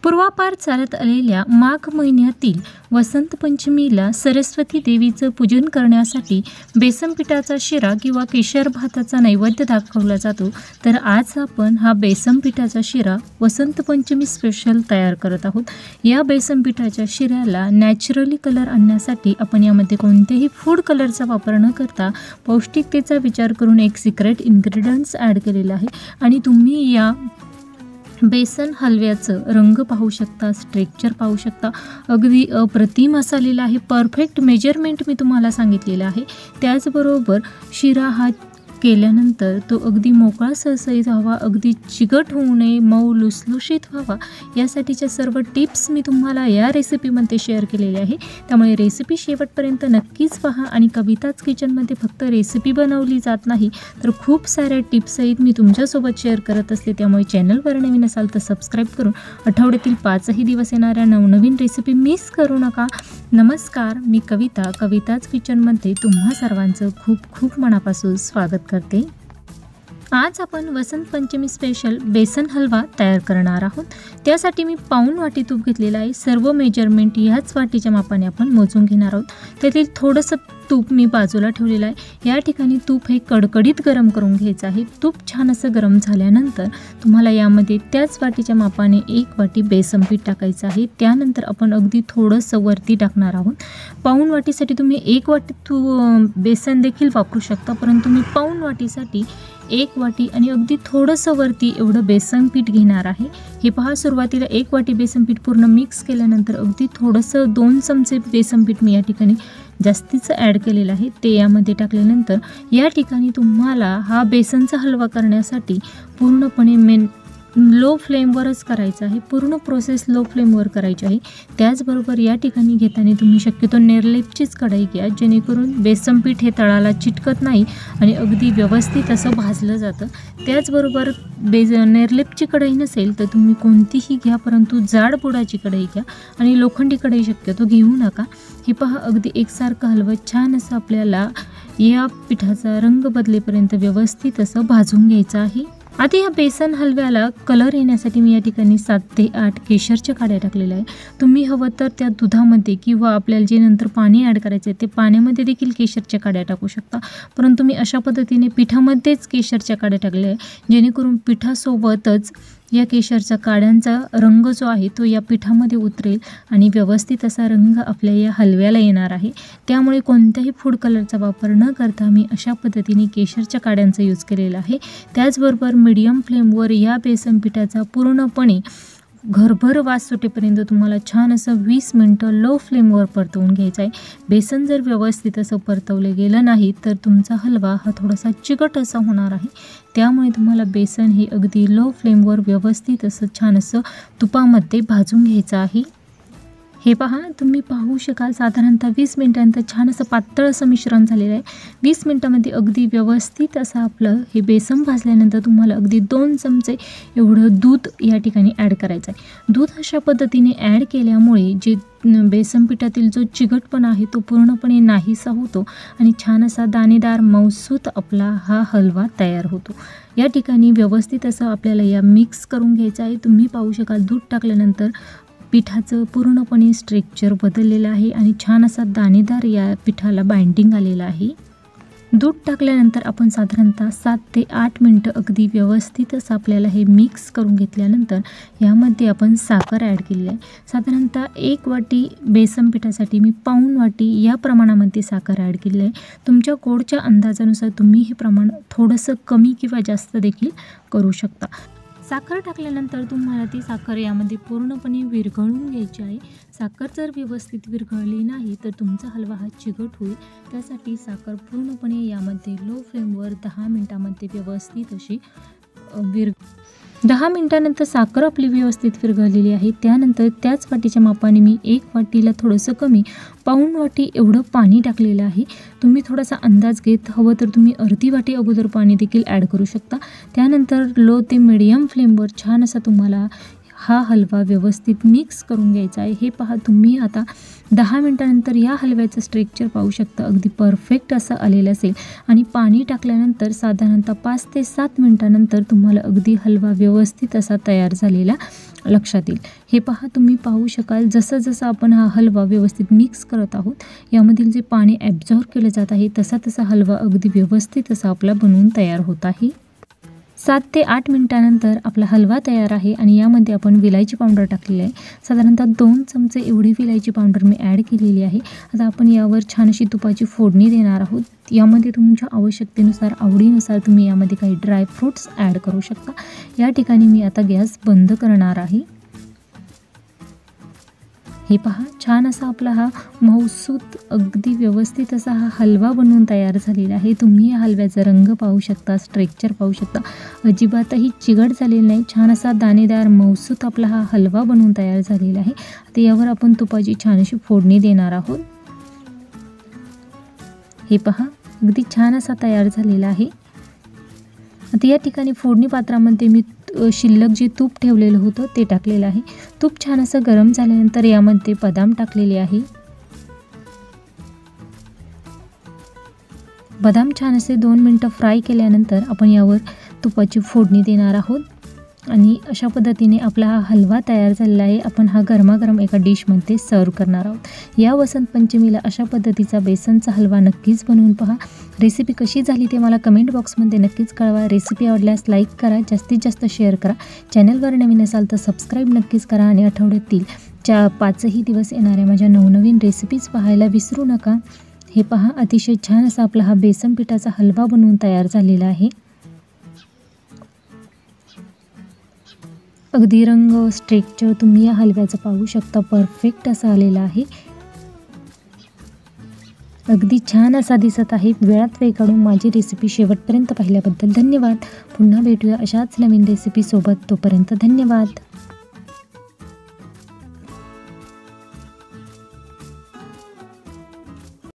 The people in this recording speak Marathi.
पूर्वापार चालत आलेल्या माघ महिन्यातील वसंत पंचमीला सरस्वती देवीचं पूजन करण्यासाठी बेसन पिठाचा शिरा किंवा केशर भाताचा नैवेद्य दाखवला जातो। तर आज आपण हा बेसन पिठाचा शिरा वसंत पंचमी स्पेशल तयार करत आहोत। या बेसन पिठाच्या शिऱ्याला नॅचरली कलर आणण्यासाठी आपण यामध्ये कोणत्याही फूड कलरचा वापर न करता पौष्टिकतेचा विचार करून एक सिक्रेट इन्ग्रेडियंट्स ॲड केलेला आहे आणि तुम्ही या बेसन हलव्याचं रंग पाहू शकता, स्ट्रक्चर पाहू शकता, अगदी अप्रतिम आलेला आहे। परफेक्ट मेजरमेंट मी तुम्हाला सांगितलेलं आहे। त्याचबरोबर शिरा हा केल्यानंतर तो अगदी मोकळा सळसळीत व्हावा, अगदी चिकट होऊ नये, मऊ लुसलुशीत व्हावा, यासाठीच्या सर्व टिप्स मी तुम्हाला या रेसिपीमध्ये शेअर केलेले आहे। त्यामुळे रेसिपी शेवटपर्यंत नक्कीच पहा आणि कविताच किचनमध्ये फक्त रेसिपी बनवली जात नाही तर खूप साऱ्या टिप्सही मी तुमच्यासोबत शेअर करत असते। त्यामुळे चॅनलवर नवीन असाल तर सबस्क्राईब करून आठवड्यातील 5ही दिवस येणाऱ्या नवनवीन रेसिपी मिस करू नका। नमस्कार, मी कविता, कविताच किचनमध्ये तुम्हा सर्वांचं खूप खूप मनापासून स्वागत करते। आज आपण वसंत पंचमी स्पेशल बेसन हलवा तयार करणार आहोत। त्यासाठी मी पाऊण वाटी तूप घेतलेलं आहे। सर्व मेजरमेंट ह्याच वाटीच्या मापाने आपण मोजून घेणार आहोत। त्यातील थोडंसं तूप मी बाजूला ठेवलेलं आहे। या ठिकाणी तूप हे कडकडीत गरम करून घ्यायचं आहे। तूप छान असं गरम झाल्यानंतर तुम्हाला यामध्ये त्याच वाटीच्या मापाने 1 वाटी बेसन पीठ टाकायचं आहे। त्यानंतर आपण अगदी थोडंसं वरती टाकणार आहोत। पाऊण वाटीसाठी तुम्ही 1 वाटी बेसन देखील वापरू शकता, परंतु मी पाऊण वाटीसाठी 1 वाटी आणि अगदी थोडंसं वरती एवढं बेसन पीठ घेणार आहे। हे पहा, सुरुवातीला 1 वाटी बेसन पीठ पूर्ण मिक्स केल्यानंतर अगदी थोडंसं 2 चमचे बेसन पीठ मी या ठिकाणी जास्तीचं ॲड केलेलं आहे। ते यामध्ये टाकल्यानंतर या ठिकाणी तुम्हाला हा बेसनचा हलवा करण्यासाठी पूर्णपणे लो फ्लेमवरच करायचं आहे। पूर्ण प्रोसेस लो फ्लेमवर करायची आहे। त्याचबरोबर या ठिकाणी घेताना तुम्ही शक्यतो नेरलेपचीच कढई घ्या, जेणेकरून बेसन पीठ हे तळाला चिटकत नाही आणि अगदी व्यवस्थित असं भाजलं जातं। त्याचबरोबर नेरलेपची कढई नसेल तर तुम्ही कोणतीही घ्या, परंतु जाड बुडाची कढई घ्या आणि लोखंडी कढई शक्यतो घेऊ नका। हे पहा, अगदी एकसारखं हलवं छान असं आपल्याला या पिठाचा रंग बदलेपर्यंत व्यवस्थित असं भाजून घ्यायचं आहे। आता या बेसन हलव्याला कलर येण्यासाठी मी या ठिकाणी 7 ते 8 केशरच्या काड्या टाकलेल्या आहे। तुम्ही हवं तर त्या दुधामध्ये किंवा आपल्याला जे नंतर पाणी ॲड करायचं आहे ते पाण्यामध्ये देखील केशरच्या काड्या टाकू शकता, परंतु मी अशा पद्धतीने पिठामध्येच केशरच्या काड्या टाकल्या आहे, जेणेकरून पिठासोबतच या केशरच्या काड्यांचा रंग जो आहे तो या पिठामध्ये उतरेल आणि व्यवस्थित असा रंग आपल्या या हलव्याला येणार आहे। त्यामुळे कोणत्याही फूड कलरचा वापर न करता मी अशा पद्धतीने केशरच्या काड्यांचा यूज केलेला आहे। त्याचबरोबर मीडियम फ्लेमवर या बेसन पिठाचा पूर्णपणे घरभर वास सुटेपर्यंत तुम्हाला छान असं 20 मिनटं लो फ्लेमवर परतवून घ्यायचं आहे। बेसन जर व्यवस्थित असं परतवलं गेलं नाही तर तुमचा हलवा हा थोडासा चिकट असा होणार आहे। त्यामुळे तुम्हाला बेसन हे अगदी लो फ्लेमवर व्यवस्थित असं छान असं तुपामध्ये भाजून घ्यायचं आहे। हे पहा, तुम्ही पाहू शकाल साधारणतः 20 मिनिटांनंतर छान असं पातळ असं मिश्रण झालेलं आहे। 20 मिनिटांमध्ये अगदी व्यवस्थित असं आपलं हे बेसन भाजल्यानंतर तुम्हाला अगदी 2 चमचे एवढं दूध या ठिकाणी ॲड करायचं आहे। दूध अशा पद्धतीने ॲड केल्यामुळे जे बेसन पिठातील जो चिकटपणा आहे तो पूर्णपणे नाहीसा होतो आणि छान असा दाणेदार मऊसूत आपला हा हलवा तयार होतो। या ठिकाणी व्यवस्थित असं आपल्याला या मिक्स करून घ्यायचं आहे। तुम्ही पाहू शकाल दूध टाकल्यानंतर पिठाचं पूर्णपणे स्ट्रक्चर बदललेलं आहे आणि छान असा दाणेदार या पिठाला बाइंडिंग आलेलं आहे। दूध टाकल्यानंतर आपण साधारणतः 7 ते 8 मिनटं अगदी व्यवस्थित असं आपल्याला हे मिक्स करून घेतल्यानंतर यामध्ये आपण साखर ॲड केलेली आहे। साधारणतः 1 वाटी बेसन पिठासाठी मी पाऊण वाटी या प्रमाणामध्ये साखर ॲड केलेली आहे। तुमच्या गोडच्या अंदाजानुसार तुम्ही हे प्रमाण थोडंसं कमी किंवा जास्त देखील करू शकता। साखर टाकल्यानंतर तुम्हाला ती साखर यामध्ये पूर्णपणे विरघळून घ्यायची आहे। साखर जर व्यवस्थित विरघळली नाही तर तुमचा हलवा हा चिकट होईल। त्यासाठी साखर पूर्णपणे यामध्ये लो फ्लेमवर 10 मिनिटांमध्ये व्यवस्थित अशी 10 मिनिटांनंतर साखर आपली व्यवस्थित विरघळलेली आहे। त्यानंतर त्याच वाटीच्या मापाने मी 1 वाटीला थोडंसं कमी पाऊण वाटी एवढं पाणी टाकलेलं आहे। तुम्ही थोडासा अंदाज घेत हवं तर तुम्ही अर्धी वाटी अगोदर पाणी देखील ॲड करू शकता। त्यानंतर लो ते मीडियम फ्लेमवर छान असा तुम्हाला हा हलवा व्यवस्थित मिक्स करून घ्यायचा आहे। हे पहा, तुम्ही आता 10 मिनिटांनंतर या हलव्याचं स्ट्रक्चर पाहू शकता, अगदी परफेक्ट असं आलेलं असेल आणि पाणी टाकल्यानंतर साधारणतः 5 ते 7 मिनिटांनंतर तुम्हाला अगदी हलवा व्यवस्थित असा तयार झालेला लक्षात येईल। हे पहा, तुम्ही पाहू शकाल जसं जसं आपण हा हलवा व्यवस्थित मिक्स करत आहोत, यामधील जे पाणी ॲब्झॉर्ब केलं जात आहे तसा तसा हलवा अगदी व्यवस्थित असा आपला बनवून तयार होत आहे। 7 ते 8 मिनिटानंतर आपला हलवा तयार आहे आणि यामध्ये आपण विलायची पावडर टाकलेली आहे। साधारणतः 2 चमचे एवढी विलायची पावडर मी ॲड केलेली आहे। आता आपण यावर छान अशी तुपाची फोडणी देणार आहोत। यामध्ये तुमच्या आवश्यकतेनुसार, आवडीनुसार तुम्ही यामध्ये काही ड्राय फ्रूट्स ॲड करू शकता। या ठिकाणी मी आता गॅस बंद करणार आहे। हे पहा, छान असा आपला हा मऊसूत अगदी व्यवस्थित असा हा हलवा बनवून तयार झालेला आहे। तुम्ही या हलव्याचा रंग पाहू शकता, स्ट्रेक्चर पाहू शकता, अजिबातही चिकट झालेला नाही। छान असा दाणेदार मऊसूत आपला हा हलवा बनवून तयार झालेला आहे। आता यावर आपण तुपाची छान अशी फोडणी देणार आहोत। हे पहा, अगदी छान असा तयार झालेला आहे। आता या ठिकाणी फोडणी पात्रामध्ये मी शिल्लक जे तूप ठेवलेलं होतं ते टाकलेलं आहे। तूप छान असं गरम झाल्यानंतर यामध्ये बदाम टाकलेले आहे। बदाम छान असे 2 मिनिटं फ्राय केल्यानंतर आपण यावर तुपाची फोडणी देणार आहोत आणि अशा पद्धतीने आपला हा हलवा तयार झालेला आहे। आपण हा गरमागरम एका डिशमध्ये सर्व करणार आहोत। या वसंत पंचमीला अशा पद्धतीचा बेसनचा हलवा नक्कीच बनवून पहा। रेसिपी कशी झाली ते मला कमेंट बॉक्समध्ये नक्कीच कळवा। रेसिपी आवडल्यास लाईक करा, जास्तीत जास्त शेअर करा। चॅनलवर नवीन असाल तर सबस्क्राईब नक्कीच करा आणि आठवड्यातील 5ही दिवस येणाऱ्या माझ्या नवनवीन रेसिपीज पाहायला विसरू नका। हे पहा, अतिशय छान असा आपला हा बेसन पिठाचा हलवा बनवून तयार झालेला आहे। अगदी रंग, स्ट्रेक्चर तुम्ही या हलव्याचं पाहू शकता, परफेक्ट असा आलेला आहे। अगदी छान असा दिसत आहे। वेळात वेळ काढून माझी रेसिपी शेवटपर्यंत पाहिल्याबद्दल धन्यवाद। पुन्हा भेटूया अशाच नवीन रेसिपी सोबत, तोपर्यंत धन्यवाद।